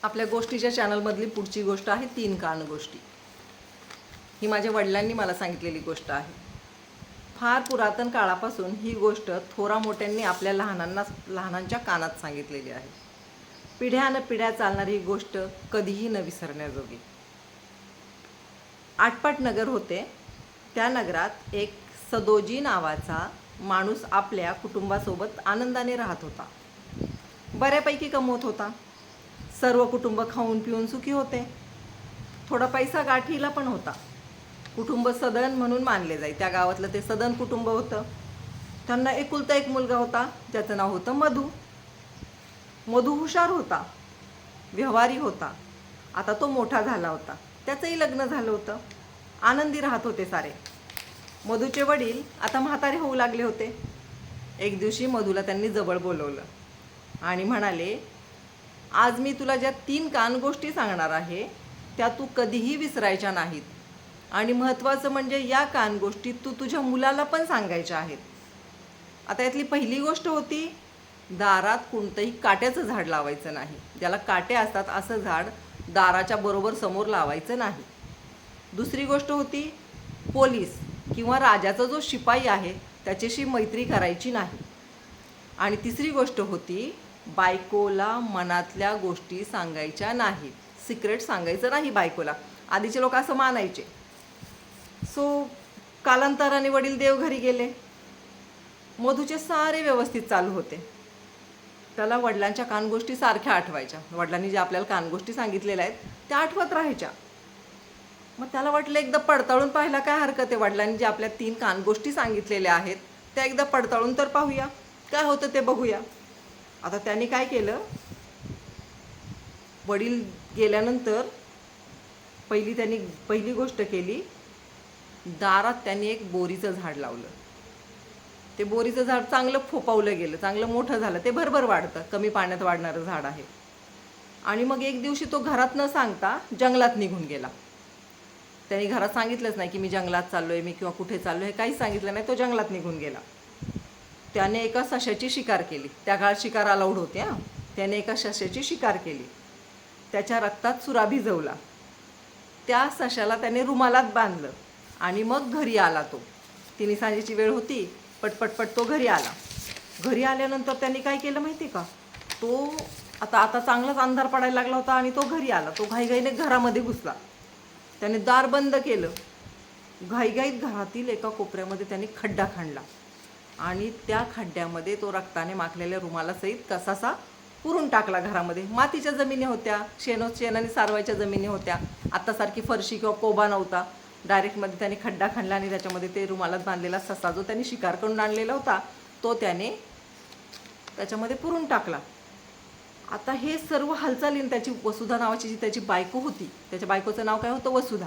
आपल्या गोष्टीच्या चॅनलमधली पुढची गोष्ट आहे 3 कान गोष्टी. ही माझ्या वडिलांनी मला सांगितलेली गोष्ट आहे. फार पुरातन काळापासून ही गोष्ट थोरा मोठ्यांनी आपल्या लहानांच्या कानात सांगितलेली आहे. पिढ्यान पिढ्या चालणारी ही गोष्ट कधीही न विसरण्याजोगी. आटपाट नगर होते. त्या नगरात एक सदोजी नावाचा माणूस आपल्या कुटुंबासोबत आनंदाने राहत होता. बऱ्यापैकी कमवत होता. सर्व कुटुंब खाऊन पिऊन सुखी होते. थोडा पैसा गाठीला पण होता. कुटुंब सदन म्हणून मानले जाई. त्या गावातलं ते सदन कुटुंब होतं. त्यांना एकुलता एक मुलगा होता, ज्याचं नाव होतं मधू. मधू हुशार होता, व्यवहारी होता. आता तो मोठा झाला होता. त्याचंही लग्न झालं होतं. आनंदी राहत होते सारे. मधूचे वडील आता म्हातारे होऊ लागले होते. एक दिवशी मधूला त्यांनी जवळ बोलवलं आणि म्हणाले, आज मी तुला ज्या 3 कान गोष्टी सांगणार आहे त्या तू कधीही विसरायच्या नाहीत. आणि महत्त्वाचं म्हणजे या कान गोष्टी तू तुझ्या मुलाला पण सांगायच्या आहेत. आता यातली पहिली गोष्ट होती, दारात कोणतंही काट्याचं झाड लावायचं नाही. ज्याला काटे असतात असं झाड दाराच्या बरोबर समोर लावायचं नाही. दुसरी गोष्ट होती, पोलीस किंवा राजाचा जो शिपाई आहे त्याच्याशी मैत्री करायची नाही. आणि तिसरी गोष्ट होती, बायकोला मनातल्या गोष्टी सांगायच्या नाहीत. सिक्रेट सांगायचं नाही बायकोला. आधीचे लोक असं मानायचे. कालांतराने वडील देवघरी गेले. मधूचे सारे व्यवस्थित चालू होते. त्याला वडिलांच्या कानगोष्टी सारख्या आठवायच्या. वडिलांनी जे आपल्याला कानगोष्टी सांगितलेल्या आहेत त्या आठवत राहायच्या. मग त्याला वाटलं एकदा पडताळून पाहायला काय हरकत आहे. वडिलांनी जे आपल्या 3 कानगोष्टी सांगितलेल्या आहेत त्या एकदा पडताळून तर पाहूया, काय होतं ते बघूया. आता त्यांनी काय केलं, वडील गेल्यानंतर पहिली गोष्ट केली, दारात त्यांनी एक बोरीचं झाड लावलं. ते बोरीचं झाड चांगलं फोपावलं गेलं, चांगलं मोठं झालं. ते भरभर वाढतं, कमी पाण्यात वाढणारं झाड आहे. आणि मग एक दिवशी तो घरात न सांगता जंगलात निघून गेला. त्यांनी घरात सांगितलंच नाही की मी जंगलात चाललोय, मी किंवा कुठे चाललोय, हे काहीच सांगितलं नाही. तो जंगलात निघून गेला. त्याने एका सश्याची शिकार केली. त्या काळात शिकार अलाउड होते. त्याने एका सश्याची शिकार केली. त्याच्या रक्तात सुरा भिजवला. त्या सश्याला त्याने रुमालात बांधलं आणि मग घरी आला. तो 3 सांजेची वेळ होती. पटपटपट तो घरी आला. घरी आल्यानंतर त्यांनी काय केलं माहिती का, तो आता चांगलाच अंधार पडायला लागला होता आणि तो घरी आला. तो घाईघाईने घरामध्ये घुसला. त्याने दार बंद केलं. घाईघाईत घरातील एका कोपऱ्यामध्ये त्याने खड्डा खणला आणि त्या खड्ड्यामध्ये तो रक्ताने माखलेल्या रुमालासहित कसासा पुरून टाकला. घरामध्ये मातीच्या जमिनी होत्या, शेणाने सारवायच्या जमिनी होत्या. आत्तासारखी फरशी किंवा कोबा नव्हता. डायरेक्टमध्ये त्याने खड्डा खणला आणि त्याच्यामध्ये ते रुमालात बांधलेला ससा जो त्याने शिकार करून आणलेला होता तो त्याने त्याच्यामध्ये पुरून टाकला. आता हे सर्व हालचालीने त्याची वसुधा नावाची जी त्याची बायको होती, त्याच्या बायकोचं नाव काय होतं, वसुधा,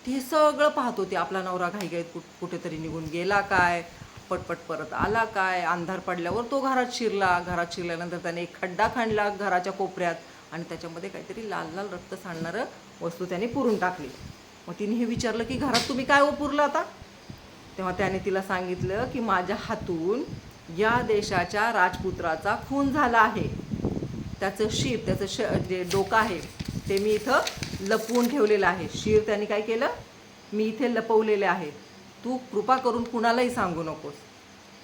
ती सगळं पाहत होती. आपला नवरा घाईघाईत कुठेतरी निघून गेला काय, पटपट परत आला काय. अंधार पडल्यावर तो घरात शिरला. घरात शिरल्यानंतर त्याने एक खड्डा खणला घराच्या कोपऱ्यात आणि त्याच्यामध्ये काहीतरी लाल लाल रक्त सांडणारं वस्तू त्याने पुरून टाकली. मग तिने हे विचारलं की घरात तुम्ही काय पुरलं आता. तेव्हा त्याने तिला सांगितलं की माझ्या हातून या देशाच्या राजपुत्राचा खून झाला आहे. त्याचं शिर, त्याचं जे डोकं आहे ते मी इथं लपवून ठेवलेलं आहे. शिर त्यांनी काय केलं, मी इथे लपवलेले आहे. तू कृपा करून कुणालाही सांगू नकोस.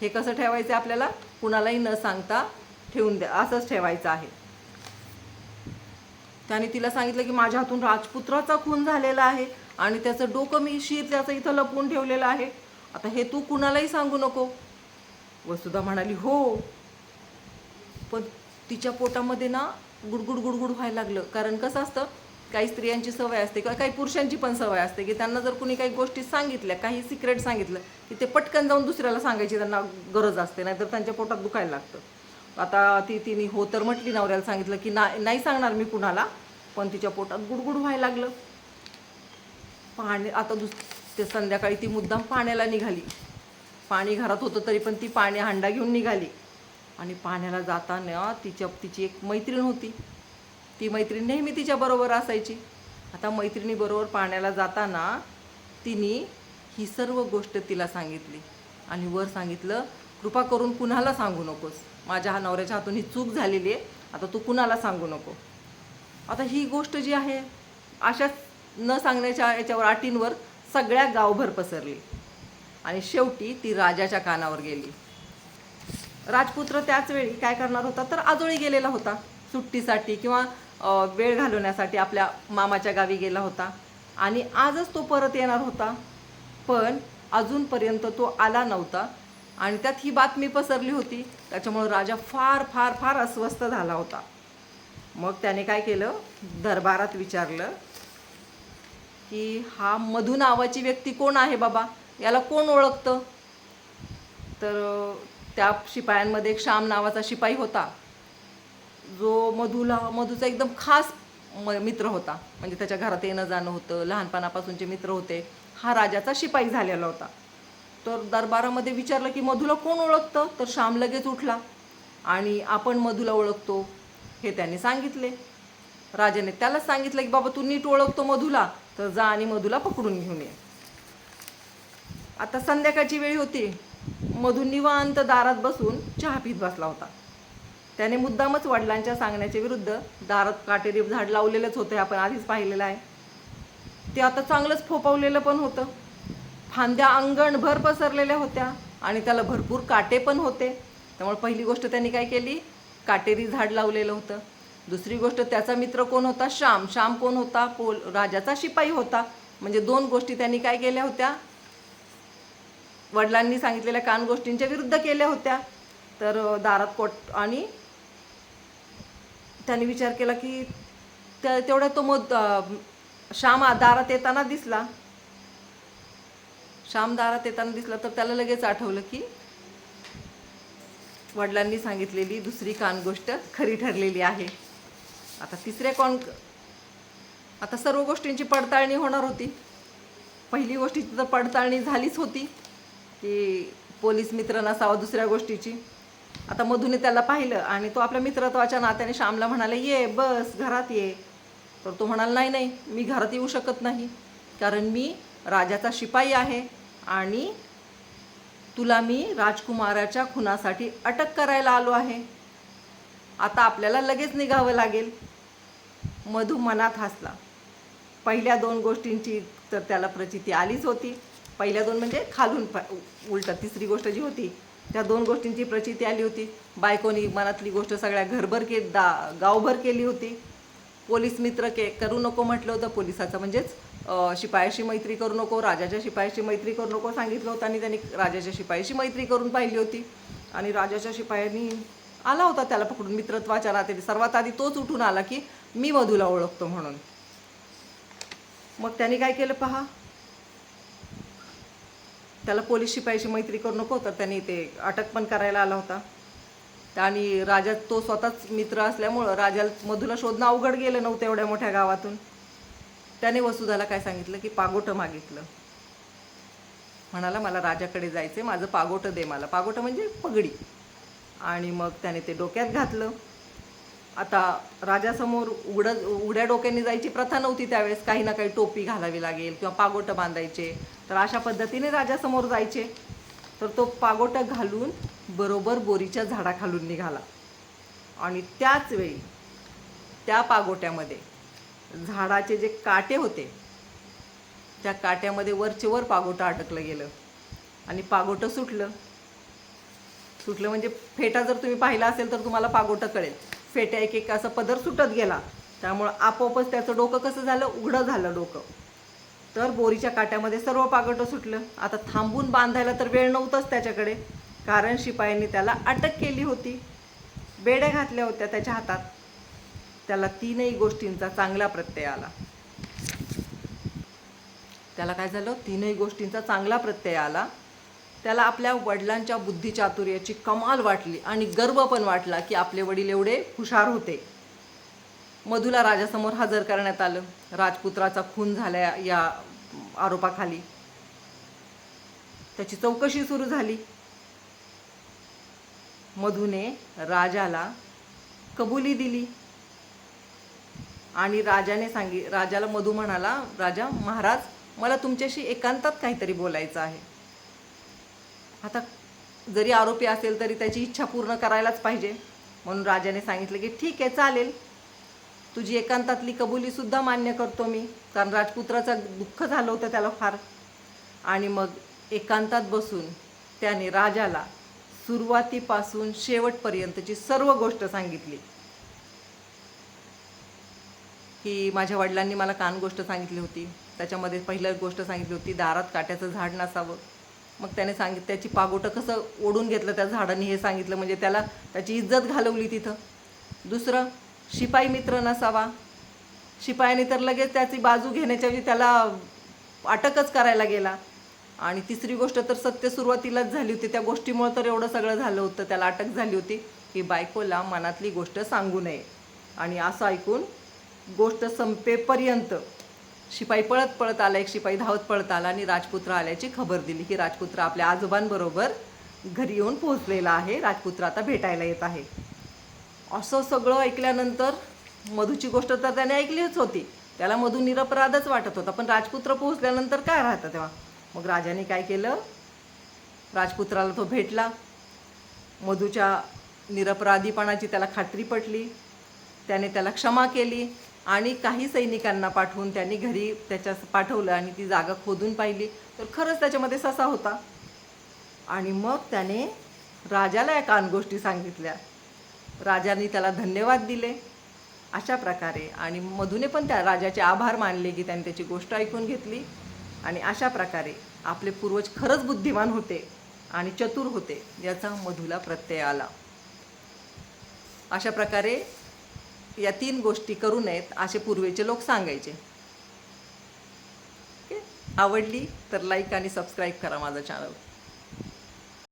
हे कसं ठेवायचं आपल्याला, कुणालाही न सांगता ठेवून द्या, असंच ठेवायचं आहे. त्याने तिला सांगितलं की माझ्या हातून राजपुत्राचा खून झालेला आहे आणि त्याचं डोकं मी शिर त्याचं इथं लपवून ठेवलेलं आहे. आता हे तू कुणालाही सांगू नको. वसुधा म्हणाली हो. पण तिच्या पोटामध्ये ना गुडगुड गुडगुड व्हायला लागलं. कारण कसं असतं, काही स्त्रियांची सवय असते किंवा काही पुरुषांची पण सवय असते की त्यांना जर कुणी काही गोष्टी सांगितल्या, काही सिक्रेट सांगितलं की ते पटकन जाऊन दुसऱ्याला सांगायची त्यांना गरज असते, नाहीतर त्यांच्या पोटात दुखायला लागतं. आता तिने हो तर म्हटली, नवऱ्याला सांगितलं की नाही सांगणार मी कुणाला. पण तिच्या पोटात गुडगुड व्हायला लागलं. आता ते संध्याकाळी ती मुद्दाम पाण्याला निघाली. पाणी घरात होतं तरी पण ती पाणी हांडा घेऊन निघाली. आणि पाण्याला जाताना तिची एक मैत्रीण होती. ती मैत्रीण नेहमी तिच्याबरोबर असायची. आता मैत्रिणीबरोबर पाण्याला जाताना तिने ही सर्व गोष्ट तिला सांगितली आणि वर सांगितलं, कृपा करून कुणाला सांगू नकोस. माझ्या नवऱ्याच्या हातून ही चूक झालेली आहे. आता तू कुणाला सांगू नको. आता ही गोष्ट जी आहे अशाच न सांगण्याच्या याच्यावर अटींवर सगळ्या गावभर पसरली आणि शेवटी ती राजाच्या कानावर गेली. राजपुत्र त्याच वेळी काय करणार होता तर आजोळी गेलेला होता सुट्टीसाठी किंवा वेळ घालवण्यासाठी आपल्या मामाच्या गावी गेला होता आणि आजच तो परत येणार होता, पण अजूनपर्यंत तो आला नव्हता आणि त्यात ही बातमी पसरली होती. त्याच्यामुळे राजा फार फार फार अस्वस्थ झाला होता. मग त्याने काय केलं, दरबारात विचारलं की हा मधू नावाची व्यक्ती कोण आहे बाबा, याला कोण ओळखतं. तर त्या शिपायांमध्ये एक श्याम नावाचा शिपाई होता, जो मधूचा एकदम खास मित्र होता. म्हणजे त्याच्या घरात येणं जाणं होतं, लहानपणापासूनचे मित्र होते. हा राजाचा शिपाई झालेला होता. तर दरबारामध्ये विचारलं की मधूला कोण ओळखतं, तर श्याम लगेच उठला आणि आपण मधूला ओळखतो हे त्यांनी सांगितले. राजाने त्याला सांगितलं की बाबा तू नीट ओळखतो मधूला, तर जा आणि मधूला पकडून घेऊन ये. आता संध्याकाळची वेळ होती. मधू निवांत दारात बसून चहा पीत बसला होता. त्याने मुद्दामच वडिलांच्या सांगण्याच्या विरुद्ध दारात काटेरी झाड लावलेलंच होतं, आपण आधीच पाहिलेलं आहे. ते आता चांगलंच फोपावलेलं पण होतं. फांद्या अंगणभर पसरलेल्या होत्या आणि त्याला भरपूर काटे पण होते. त्यामुळे पहिली गोष्ट त्यांनी काय केली, काटेरी झाड लावलेलं होतं. दुसरी गोष्ट त्याचा मित्र कोण होता, श्याम कोण होता, राजाचा शिपाई होता. म्हणजे दोन गोष्टी त्यांनी काय केल्या होत्या, वडिलांनी सांगितलेल्या कान गोष्टींच्या विरुद्ध केल्या होत्या. तर दारात कोट आणि त्यांनी विचार केला की तेवढ्या तो श्याम दारात येताना दिसला. तर त्याला लगेच आठवलं की वडिलांनी सांगितलेली दुसरी कान गोष्ट खरी ठरलेली आहे. आता सर्व गोष्टींची पडताळणी होणार होती. पहिली गोष्टीची तर पडताळणी झालीच होती की पोलीस मित्र नसावा. दुसऱ्या गोष्टीची आता मधूने त्याला पाहिलं आणि तो आपल्या मित्रत्वाच्या नात्याने श्यामला म्हणाले, ये बस घरात ये. तर तो म्हणाला, नाही मी घरात येऊ शकत नाही, कारण मी राजाचा शिपाई आहे आणि तुला मी राजकुमाराच्या खुनासाठी अटक करायला आलो आहे. आता आपल्याला लगेच निघावं लागेल. मधू मनात हसला. पहिल्या दोन गोष्टींची तर त्याला प्रचिती आलीच होती. पहिल्या दोन म्हणजे खालून उलट तिसरी गोष्ट जी होती त्या दोन गोष्टींची प्रचिती आली होती. बायकोनी मनातली गोष्ट सगळ्या गावभर केली होती. पोलीस मित्र करू नको म्हटलं होतं. पोलिसाचं म्हणजेच शिपायाशी मैत्री करू नको, राजाच्या शिपायाशी मैत्री करू नको सांगितलं होतं आणि त्यांनी राजाच्या शिपायाशी मैत्री करून पाहिली होती. आणि राजाच्या शिपायांनी आला होता त्याला पकडून मित्रत्वाच्या नात्याने. सर्वात आधी तोच उठून आला की मी मधूला ओळखतो म्हणून. मग त्यांनी काय केलं पहा, त्याला पोलीस शिपायाशी मैत्री करू नको तर त्यांनी ते अटक पण करायला आला होता. आणि राजा तो स्वतःच मित्र असल्यामुळं राजाला मधूला शोधणं अवघड गेलं नव्हतं एवढ्या मोठ्या गावातून. त्याने वसुधाला काय सांगितलं की पागोटं मागितलं. म्हणाला मला राजाकडे जायचे, माझं पागोटं दे मला. पागोटं म्हणजे पगडी. आणि मग त्याने ते डोक्यात घातलं. आता राजासमोर उघड्या डोक्याने जायची प्रथा नव्हती त्यावेळेस. काही ना काही टोपी घालावी लागेल किंवा पागोटं बांधायचे. तर अशा पद्धतीने राजासमोर जायचे. तर तो पागोटं घालून बरोबर बोरीच्या झाडाखालून निघाला. आणि त्याच वेळी त्या पागोट्यामध्ये झाडाचे जे काटे होते त्या काट्यामध्ये वरचे वर पागोटं अटकलं गेलं आणि पागोटं सुटलं म्हणजे फेटा जर तुम्ही पाहिला असेल तर तुम्हाला पागोटं कळेल. फेट्या एक एक असं पदर सुटत गेला. त्यामुळं आपोआपच त्याचं डोकं कसं झालं, उघडं झालं डोकं. तर बोरीच्या काट्यामध्ये सर्व पागोटं सुटलं. आता थांबून बांधायला तर वेळ नव्हताच त्याच्याकडे, कारण शिपायांनी त्याला अटक केली होती. बेड्या घातल्या होत्या त्याच्या हातात. त्याला तीनही गोष्टींचा चांगला प्रत्यय आला. त्याला काय झालं, तीनही गोष्टींचा चांगला प्रत्यय आला. त्याला आपल्या वडिलांच्या बुद्धिचातुर्याची कमाल वाटली आणि गर्व पण वाटला की आपले वडील एवढे हुशार होते. मधूला राजासमोर हजर करण्यात आलं. राजपुत्राचा खून झाला या आरोपाखाली. त्याची चौकशी सुरू झाली. मधूने राजाला कबुली दिली आणि राजाला मधू म्हणाला, राजा महाराज मला तुमच्याशी एकांतात काहीतरी बोलायचं आहे. आता जरी आरोपी असेल तरी त्याची इच्छा पूर्ण करायलाच पाहिजे. म्हणून राजाने सांगितलं की ठीक आहे चालेल. तुझी एकांतातली कबुली सुद्धा मान्य करतो मी, कारण राजपुत्राचं दुःख झालं होतं त्याला फार. आणि मग एकांतात बसून त्याने राजाला सुरुवातीपासून शेवटपर्यंतची सर्व गोष्ट सांगितली. की माझ्या वडिलांनी मला कान गोष्ट सांगितली होती, त्याच्यामध्ये पहिलं गोष्ट सांगितली होती दारात काट्याचं झाड नसावं. मग त्याने त्याची पागोटं कसं ओढून घेतलं त्या झाडाने हे सांगितलं, म्हणजे त्याला त्याची इज्जत घालवली तिथं. दुसरं, शिपाई मित्र नसावा. शिपायाने तर लगेच त्याची बाजू घेण्याच्या वेळी त्याला अटकच करायला गेला. आणि तिसरी गोष्ट तर सत्य सुरुवातीलाच झाली होती, त्या गोष्टीमुळे तर एवढं सगळं झालं होतं, त्याला अटक झाली होती की बायकोला मनातली गोष्ट सांगू नये. आणि असं ऐकून गोष्ट संपेपर्यंत शिपाई पळत पळत आला, एक शिपाई धावत पळत आला आणि राजपुत्र आल्याची खबर दिली की राजपुत्र आपल्या आजोबांबरोबर घरी येऊन पोहोचलेला आहे, राजपुत्र आता भेटायला येत आहे. असं सगळं ऐकल्यानंतर मधूची गोष्ट तर त्याने ऐकलीच होती, त्याला मधू निरपराधच वाटत होता, पण राजपुत्र पोहोचल्यानंतर काय राहतं तेव्हा. मग राजाने काय केलं, राजपुत्राला तो भेटला, मधूच्या निरपराधीपणाची त्याला खात्री पटली, त्याने त्याला क्षमा केली आणि काही सैनिकांना पाठवून त्यांनी घरी त्याच्या पाठवलं आणि ती जागा खोदून पाहिली तर खरंच त्याच्यामध्ये ससा होता. आणि मग त्याने राजाला या कान गोष्टी सांगितल्या, राजाने त्याला धन्यवाद दिले अशा प्रकारे. आणि मधूने पण त्या राजाचे आभार मानले की त्याने त्याची गोष्ट ऐकून घेतली. आणि अशा प्रकारे आपले पूर्वज खरंच बुद्धिमान होते आणि चतुर होते याचा मधूला प्रत्यय आला. अशा प्रकारे या 3 गोष्टी करू नयेत असे पूर्वीचे लोक सांगायचे. आवडली तर लाईक आणि सबस्क्राईब करा माझं चॅनल.